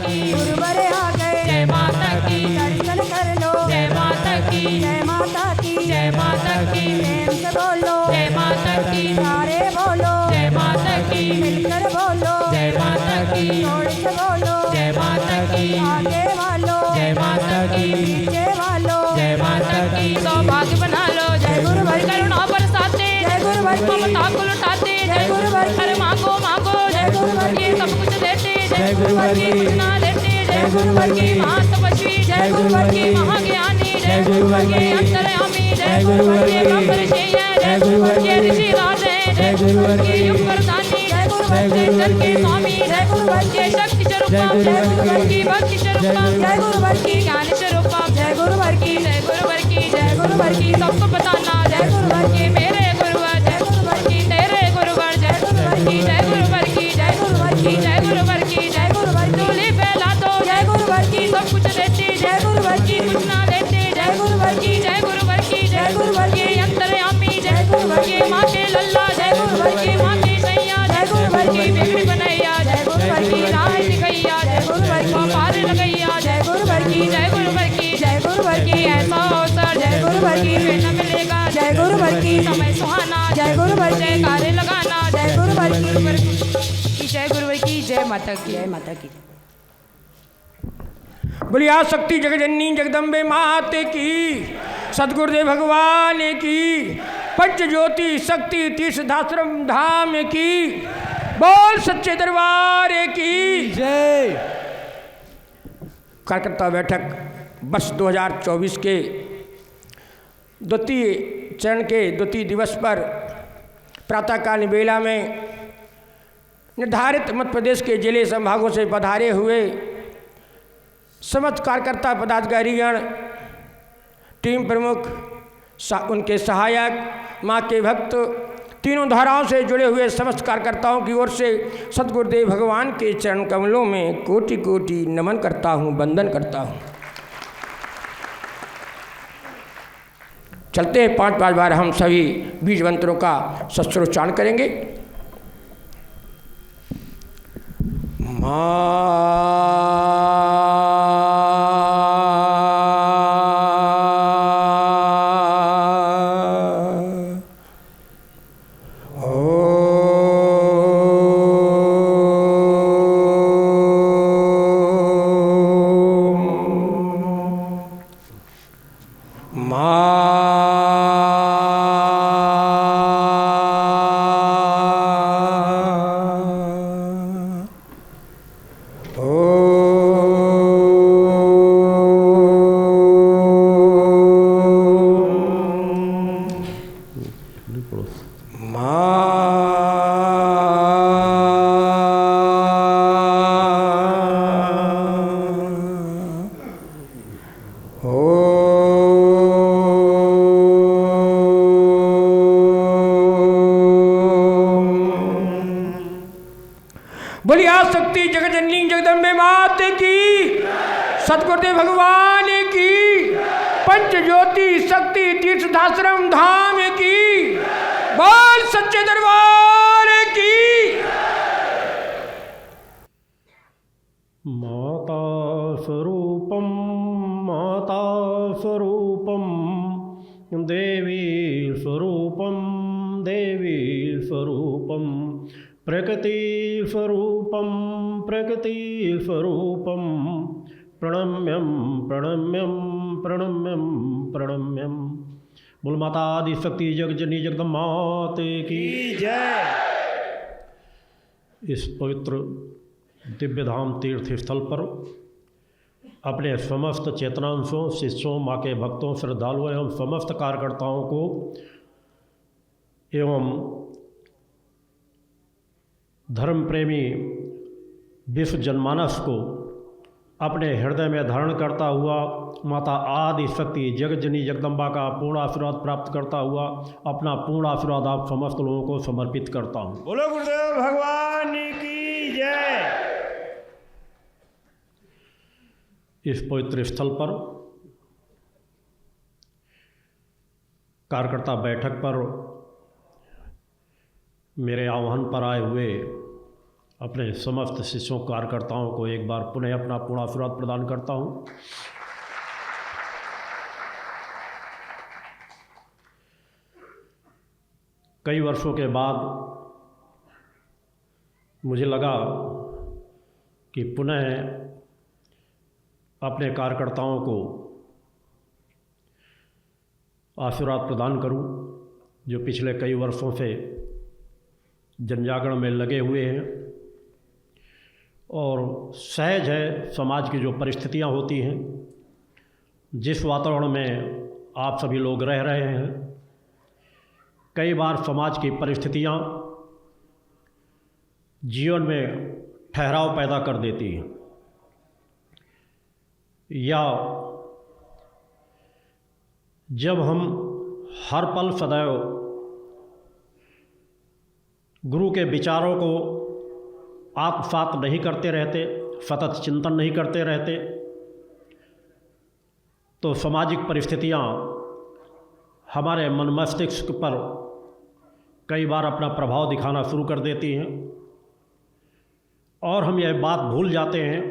की, गुरुवर आ गए, जय माता की, दर्शन कर लो, जय माता की, जय माता की, जय माता की, प्रेम से बोलो, जय माता की, सारे बोलो, जय माता की, मिलकर बोलो, जय माता की, जोड़ से बोलो, जय माता की, आगे वालों, जय माता की, पीछे वालों, जय माता की। सौभाग्य बना लो, जय गुरुवर की, करुणा बरसाते, जय गुरुवर की, ममता को लुटाते, जय गुरुवर की, अरे मांगो मांगो, जय गुरुवर की, ये सब कुछ देते, जय गुरुवर की, कुछ ना देते, जय गुरुवर की, महातपस्वी, जय गुरुवर की, महाज्ञानी, जय गुरुवर की, अंतर्यामी, जय गुरुवर की, ब्रह्मर्षि, जय गुरुवर की, ऋषि राज, जय गुरुवर की, युग वरदानी, जय गुरुवर की, जगत के स्वामी, जय गुरुवर की, शक्ति स्वरूप, जय गुरुवर की, भक्ति स्वरूप, जय गुरुवर की, ज्ञान स्वरूप, जय गुरुवर की, जय गुरुवर की, जय गुरुवर की, सबको बताना, जय गुरुवर की, मेरे गुरुवर, जय गुरुवर की, तेरे गुरुवर, जय गुरुवर की, जय गुरुवर की, जय गुरुवर की, जय गुरुवर की, जय गुरुवर की, डोली फैला दो, जय गुरुवर की, सब कुछ देते, जय गुरुवर की, कुछ ना देते, जय गुरुवर की, जय गुरुवर की, जय गुरुवर की, अंतर्यामी, जय गुरुवर की, माँ के लल्ला, जय गुरुवर की, माँ के सैया, जय गुरुवर की, बिगड़ी बनैया, जय गुरुवर की, राह दिखैया, जय गुरुवर की, पार लगैया, जय गुरुवर की, जय गुरुवर की, जय गुरुवर की, ऐसा अवसर, जय गुरुवर की, फिर न मिलेगा, जय गुरुवर की, समय सुहाना, जय गुरुवर की, जयकारे लगाना, जय गुरुवर की, जय गुरुवर की, जय माता की, जय माता की। बोलिया शक्ति जगजननी जगदम्बे मात की, सदगुरुदेव भगवान की, पंच ज्योति शक्ति तीर्थाश्रम धाम की, बोल सच्चे दरबार की जय। कार्यकर्ता बैठक वर्ष 2024 के द्वितीय चरण के द्वितीय दिवस पर प्रातःकाल बेला में निर्धारित मध्य प्रदेश के जिले संभागों से पधारे हुए समस्त कार्यकर्ता पदाधिकारीगण, टीम प्रमुख, उनके सहायक, माँ के भक्त, तीनों धाराओं से जुड़े हुए समस्त कार्यकर्ताओं की ओर से सद्गुरुदेव भगवान के चरण कमलों में कोटि कोटि नमन करता हूँ, वंदन करता हूँ। चलते 5-5 बार हम सभी बीज मंत्रों का सस्त्रोच्चारण करेंगे। बोलिया शक्ति जगजननी जगदम्बे मात की, सतगुरुदेव भगवान की, पंच ज्योति शक्ति तीर्थाश्रम धाम की, बोल सच्चे दरबार की। माता स्वरूपम देवी स्वरूपम प्रकृति स्वरूपम प्रणम्यम बोल माता आदि शक्ति जगजननी जगदम्बा मात की जय। इस पवित्र दिव्य धाम तीर्थ स्थल पर अपने समस्त चेतनांशों, शिष्यों, माँ के भक्तों, श्रद्धालुओं एवं समस्त कार्यकर्ताओं को एवं धर्म प्रेमी विश्व जनमानस को अपने हृदय में धारण करता हुआ माता आदि शक्ति जगजननी जगदम्बा का पूर्ण आशीर्वाद प्राप्त करता हुआ अपना पूर्ण आशीर्वाद आप समस्त लोगों को समर्पित करता हूँ। बोलो गुरुदेव भगवान की जय। इस पवित्र स्थल पर कार्यकर्ता बैठक पर मेरे आह्वान पर आए हुए अपने समस्त शिष्यों कार्यकर्ताओं को एक बार पुनः अपना पूर्ण आशीर्वाद प्रदान करता हूँ। कई वर्षों के बाद मुझे लगा कि पुनः अपने कार्यकर्ताओं को आशीर्वाद प्रदान करूं, जो पिछले कई वर्षों से जनजागरण में लगे हुए हैं। और सहज है, समाज की जो परिस्थितियां होती हैं, जिस वातावरण में आप सभी लोग रह रहे हैं, कई बार समाज की परिस्थितियां जीवन में ठहराव पैदा कर देती हैं, या जब हम हर पल सदैव गुरु के विचारों को आत्मसात नहीं करते रहते, सतत चिंतन नहीं करते रहते, तो सामाजिक परिस्थितियां हमारे मन मस्तिष्क पर कई बार अपना प्रभाव दिखाना शुरू कर देती हैं, और हम यह बात भूल जाते हैं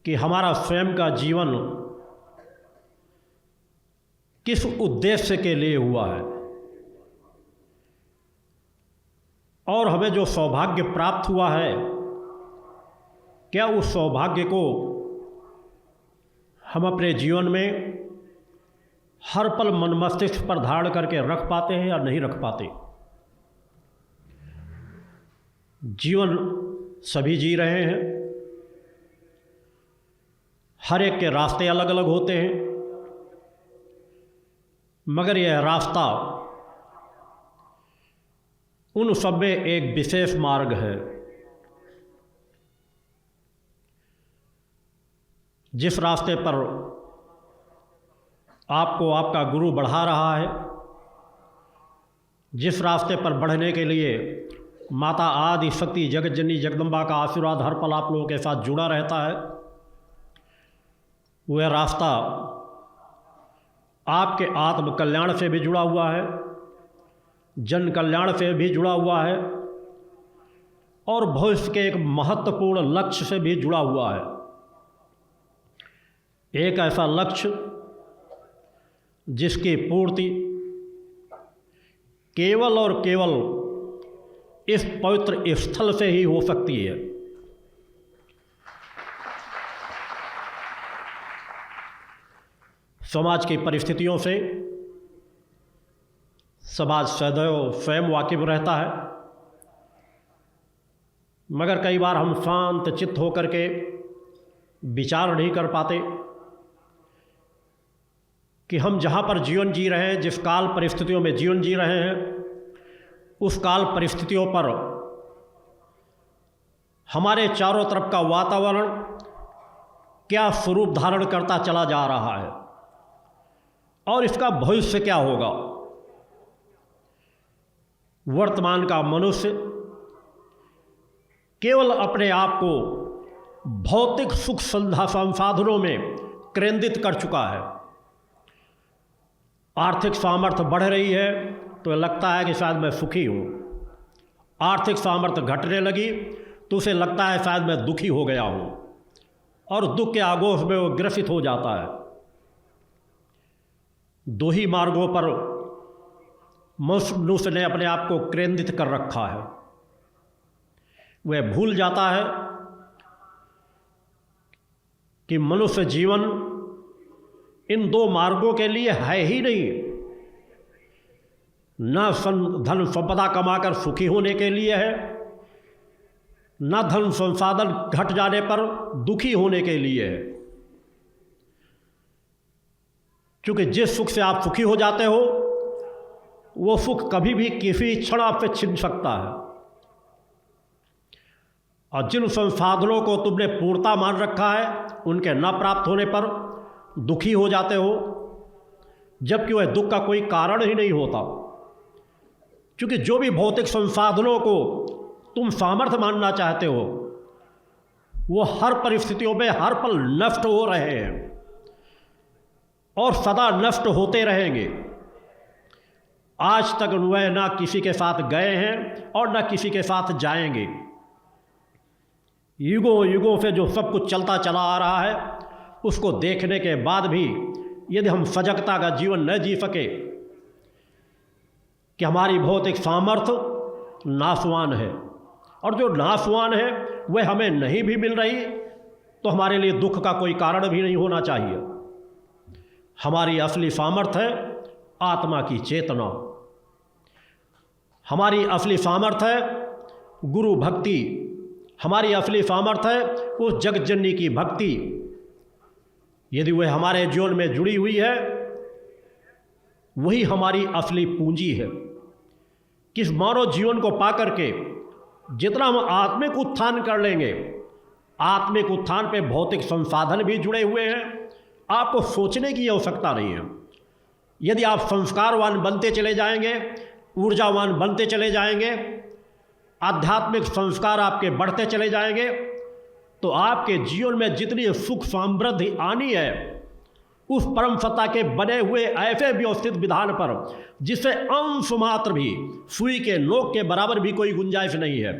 कि हमारा स्वयं का जीवन किस उद्देश्य के लिए हुआ है, और हमें जो सौभाग्य प्राप्त हुआ है, क्या उस सौभाग्य को हम अपने जीवन में हर पल मन मस्तिष्क पर धारण करके रख पाते हैं या नहीं रख पाते। जीवन सभी जी रहे हैं, हर एक के रास्ते अलग अलग होते हैं, मगर यह रास्ता उन सब में एक विशेष मार्ग है। जिस रास्ते पर आपको आपका गुरु बढ़ा रहा है, जिस रास्ते पर बढ़ने के लिए माता आदि शक्ति जगत जननी जगदम्बा का आशीर्वाद हर पल आप लोगों के साथ जुड़ा रहता है, वह रास्ता आपके आत्म कल्याण से भी जुड़ा हुआ है, जन कल्याण से भी जुड़ा हुआ है, और भविष्य के एक महत्वपूर्ण लक्ष्य से भी जुड़ा हुआ है। एक ऐसा लक्ष्य जिसकी पूर्ति केवल और केवल इस पवित्र स्थल से ही हो सकती है। समाज की परिस्थितियों से समाज सदैव स्वयं वाकिफ रहता है, मगर कई बार हम शांत चित्त होकर के विचार नहीं कर पाते कि हम जहाँ पर जीवन जी रहे हैं, जिस काल परिस्थितियों में जीवन जी रहे हैं, उस काल परिस्थितियों पर हमारे चारों तरफ का वातावरण क्या स्वरूप धारण करता चला जा रहा है, और इसका भविष्य क्या होगा। वर्तमान का मनुष्य केवल अपने आप को भौतिक सुख संसाधनों में केंद्रित कर चुका है। आर्थिक सामर्थ्य बढ़ रही है तो लगता है कि शायद मैं सुखी हूँ, आर्थिक सामर्थ्य घटने लगी तो उसे लगता है शायद मैं दुखी हो गया हूँ, और दुख के आगोश में वो ग्रसित हो जाता है। दो ही मार्गों पर मनुष्य ने अपने आप को केंद्रित कर रखा है। वह भूल जाता है कि मनुष्य जीवन इन दो मार्गों के लिए है ही नहीं, न धन संपदा कमाकर सुखी होने के लिए है, न धन संसाधन घट जाने पर दुखी होने के लिए है। क्योंकि जिस सुख से आप सुखी हो जाते हो, वो सुख कभी भी किसी क्षण आपसे छिन सकता है, और जिन संसाधनों को तुमने पूर्णता मान रखा है, उनके न प्राप्त होने पर दुखी हो जाते हो, जबकि वह दुख का कोई कारण ही नहीं होता। क्योंकि जो भी भौतिक संसाधनों को तुम सामर्थ्य मानना चाहते हो, वो हर परिस्थितियों में हर पल नष्ट हो रहे हैं और सदा नष्ट होते रहेंगे। आज तक वह ना किसी के साथ गए हैं और ना किसी के साथ जाएंगे। युगों युगों से जो सब कुछ चलता चला आ रहा है, उसको देखने के बाद भी यदि हम सजगता का जीवन न जी सके कि हमारी भौतिक सामर्थ्य नाशवान है, और जो नाशवान है वह हमें नहीं भी मिल रही, तो हमारे लिए दुख का कोई कारण भी नहीं होना चाहिए। हमारी असली सामर्थ्य है आत्मा की चेतना, हमारी असली सामर्थ्य है गुरु भक्ति, हमारी असली सामर्थ्य है उस जगतजननी की भक्ति। यदि वह हमारे जीवन में जुड़ी हुई है, वही हमारी असली पूंजी है। किस मानव जीवन को पा करके जितना हम आत्मिक उत्थान कर लेंगे, आत्मिक उत्थान पे भौतिक संसाधन भी जुड़े हुए हैं, आपको सोचने की आवश्यकता नहीं है। यदि आप संस्कारवान बनते चले जाएंगे, ऊर्जावान बनते चले जाएंगे, आध्यात्मिक संस्कार आपके बढ़ते चले जाएंगे, तो आपके जीवन में जितनी सुख समृद्धि आनी है, उस परम सत्ता के बने हुए ऐसे व्यवस्थित विधान पर जिससे अंश मात्र भी सुई के नोक के बराबर भी कोई गुंजाइश नहीं है,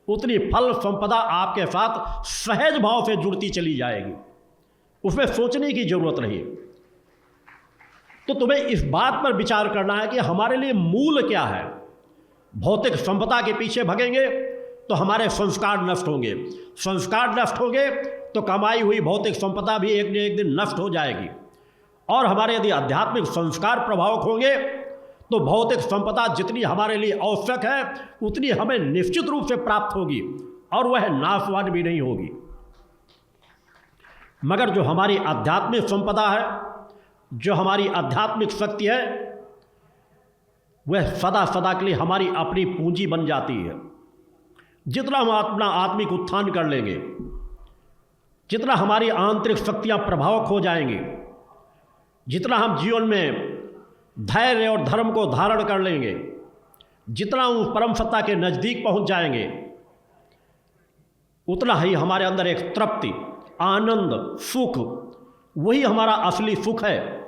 उतनी फल संपदा आपके साथ सहज भाव से जुड़ती चली जाएगी। उसमें सोचने की जरूरत नहीं। तो तुम्हें इस बात पर विचार करना है कि हमारे लिए मूल क्या है। भौतिक संपदा के पीछे भगेंगे तो हमारे संस्कार नष्ट होंगे, संस्कार नष्ट होंगे तो कमाई हुई भौतिक संपदा भी एक न एक दिन नष्ट हो जाएगी, और हमारे यदि आध्यात्मिक संस्कार प्रभावक होंगे तो भौतिक संपदा जितनी हमारे लिए आवश्यक है उतनी हमें निश्चित रूप से प्राप्त होगी, और वह नाशवान भी नहीं होगी। मगर जो हमारी आध्यात्मिक संपदा है, जो हमारी आध्यात्मिक शक्ति है, वह सदा सदा के लिए हमारी अपनी पूंजी बन जाती है। जितना हम अपना आत्मिक उत्थान कर लेंगे, जितना हमारी आंतरिक शक्तियां प्रभावक हो जाएंगी, जितना हम जीवन में धैर्य और धर्म को धारण कर लेंगे, जितना उस परम सत्ता के नज़दीक पहुंच जाएंगे, उतना ही हमारे अंदर एक तृप्ति, आनंद, सुख, वही हमारा असली सुख है।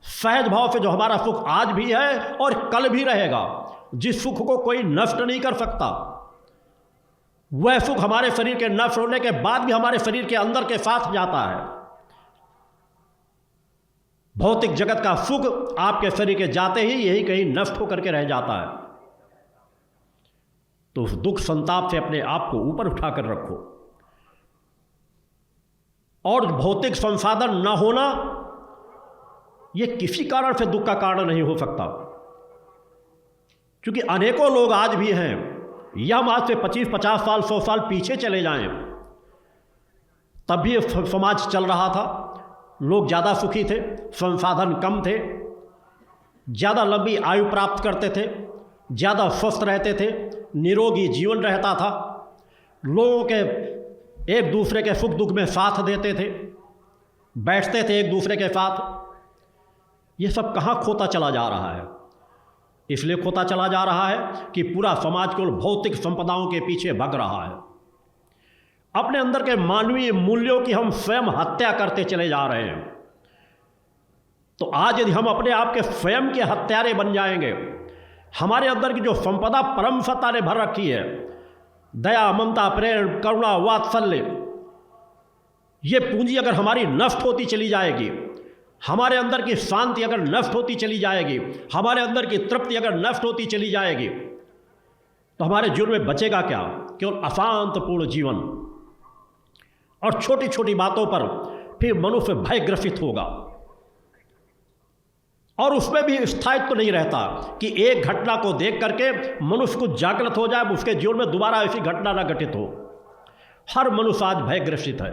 सहज भाव से जो हमारा सुख आज भी है और कल भी रहेगा, जिस सुख को कोई नष्ट नहीं कर सकता, वह सुख हमारे शरीर के नष्ट होने के बाद भी हमारे शरीर के अंदर के साथ जाता है। भौतिक जगत का सुख आपके शरीर के जाते ही यही कहीं नष्ट होकर के रह जाता है। तो उस दुख संताप से अपने आप को ऊपर उठाकर रखो, और भौतिक संसाधन न होना यह किसी कारण से दुख का कारण नहीं हो सकता, क्योंकि अनेकों लोग आज भी हैं, या हम आज से 25-50 साल 100 साल पीछे चले जाएं, तब भी समाज चल रहा था, लोग ज़्यादा सुखी थे, संसाधन कम थे, ज़्यादा लंबी आयु प्राप्त करते थे, ज़्यादा स्वस्थ रहते थे, निरोगी जीवन रहता था, लोगों के एक दूसरे के सुख दुख में साथ देते थे, बैठते थे एक दूसरे के साथ। ये सब कहाँ खोता चला जा रहा है? इसलिए खोता चला जा रहा है कि पूरा समाज केवल भौतिक संपदाओं के पीछे भग रहा है। अपने अंदर के मानवीय मूल्यों की हम स्वयं हत्या करते चले जा रहे हैं। तो आज यदि हम अपने आप के स्वयं के हत्यारे बन जाएंगे, हमारे अंदर की जो संपदा परम सत्ता ने भर रखी है, दया, ममता, प्रेम, करुणा, वात्सल्य, ये पूंजी अगर हमारी नष्ट होती चली जाएगी, हमारे अंदर की शांति अगर नष्ट होती चली जाएगी, हमारे अंदर की तृप्ति अगर नष्ट होती चली जाएगी, तो हमारे जीवन में बचेगा क्या? केवल अशांतपूर्ण जीवन, और छोटी छोटी बातों पर फिर मनुष्य भयग्रसित होगा, और उसमें भी स्थायित्व तो नहीं रहता कि एक घटना को देख करके मनुष्य को जागृत हो जाए, उसके जीवन में दोबारा ऐसी घटना न घटित हो। हर मनुष्य आज भयग्रसित है।